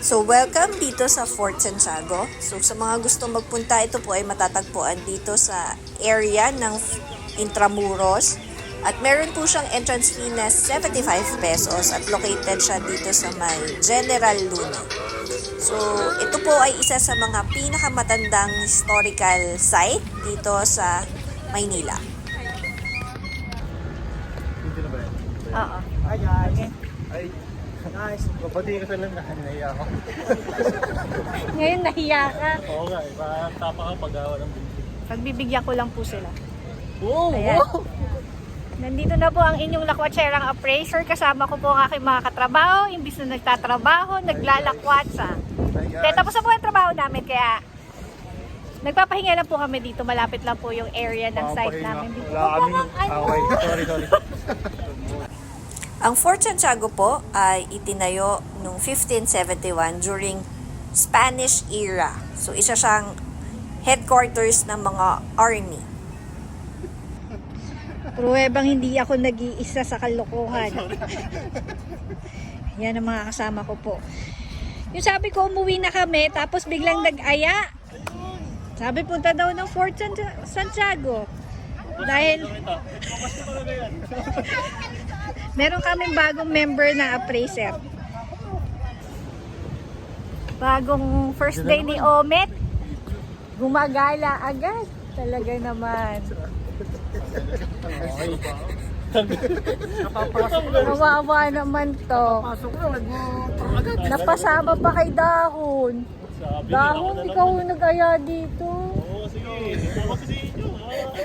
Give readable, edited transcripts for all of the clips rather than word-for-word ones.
So, welcome dito sa Fort Santiago. So, sa mga gusto magpunta, ito po ay matatagpuan dito sa area ng Intramuros. At meron po siyang entrance fee na 75 pesos at located siya dito sa may General Luna. So, ito po ay isa sa mga pinakamatandang historical site dito sa Maynila. Oo. Hi guys! Hi! Nice! Mabati ka lang na nahiya ako. Ngayon nahiya ka. Oo nga, tapa ka pag-awa ng building. Pagbibigyan ko lang po sila. Wow! Ayan. Nandito na po ang inyong lakwatserang appraiser. Kasama ko po ang aking mga katrabaho. Imbis na nagtatrabaho, naglalakwatsa. Tapos na po ang trabaho namin kaya nagpapahinga lang po kami dito. Malapit lang po yung area ng site namin dito. Wala kami. Okay, sorry. Ang Fort Santiago po ay itinayo noong 1571 during Spanish era. So, isa siyang headquarters ng mga army. Pruwebang hindi ako nag-iisa sa kalokohan. Yan ang mga kasama ko po. Yung sabi ko, umuwi na kami, tapos biglang nag-aya. Sabi, punta daw ng Fort Santiago. Dahil meron kaming bagong member na appraiser. Bagong first day ni Omet. Gumagala agad. Talaga naman. Kawawa naman to. Napasama pa kay Dahon. Dahon, ikaw nag-aya dito. Oo, sige. Ako sa inyo.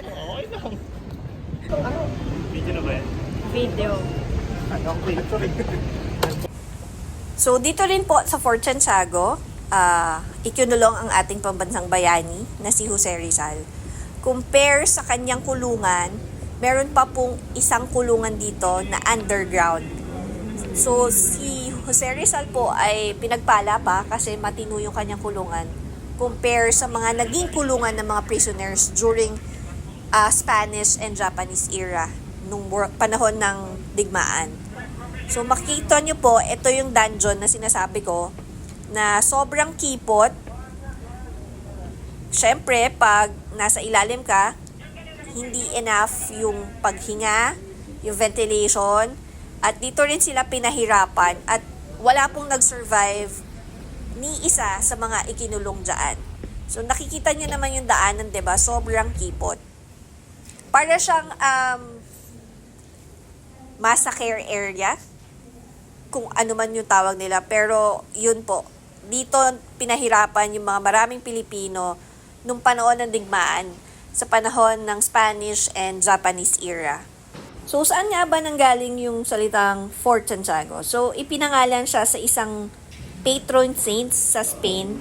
Okay lang. Video na ba yan? Video. So, dito rin po sa Fort Santiago, ikinulong ang ating pambansang bayani na si Jose Rizal. Compare sa kanyang kulungan, meron pa pong isang kulungan dito na underground. So, si Jose Rizal po ay pinagpala pa kasi matino yung kanyang kulungan compare sa mga naging kulungan ng mga prisoners during Spanish and Japanese era nung panahon ng digmaan. So, makikita nyo po, ito yung dungeon na sinasabi ko na sobrang kipot. Siyempre, pag nasa ilalim ka, hindi enough yung paghinga, yung ventilation, at dito rin sila pinahirapan at wala pong nag-survive ni isa sa mga ikinulong dyan. So, nakikita nyo naman yung daanan, diba? Sobrang kipot. Para siyang massacre area, kung ano man yung tawag nila. Pero, yun po, dito pinahirapan yung mga maraming Pilipino nung panahon ng digmaan sa panahon ng Spanish and Japanese era. So, saan nga ba nanggaling yung salitang Fort Santiago? So, ipinangalan siya sa isang patron saint sa Spain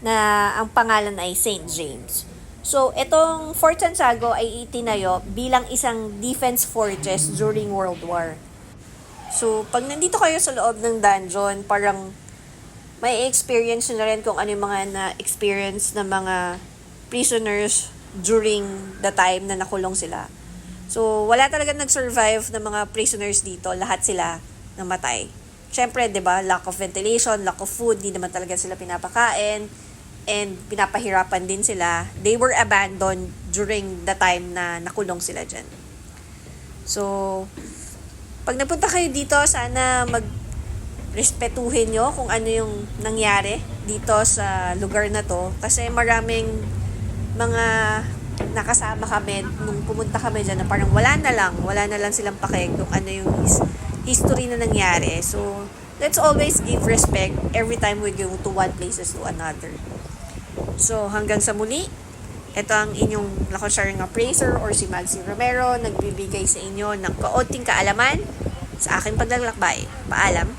na ang pangalan ay Saint James. So, itong Fort Santiago ay itinayo bilang isang defense fortress during World War. So, pag nandito kayo sa loob ng dungeon, parang may experience na rin kung ano yung mga na-experience ng mga prisoners during the time na nakulong sila. So, wala talaga nag-survive ng mga prisoners dito. Lahat sila namatay. Siyempre, di ba, lack of ventilation, lack of food, di naman talaga sila pinapakain, and pinapahirapan din sila. They were abandoned during the time na nakulong sila dyan. So, pag napunta kayo dito, sana respetuhin nyo kung ano yung nangyari dito sa lugar na to. Kasi maraming mga nakasama kami nung pumunta kami dyan na parang wala na lang silang pakeng kung ano yung history na nangyari. So, let's always give respect every time we go to one places to another. So, hanggang sa muli, ito ang inyong lakwatserang appraiser or si Magsi Romero, nagbibigay sa inyo ng kaunting kaalaman sa aking paglalakbay. Paalam!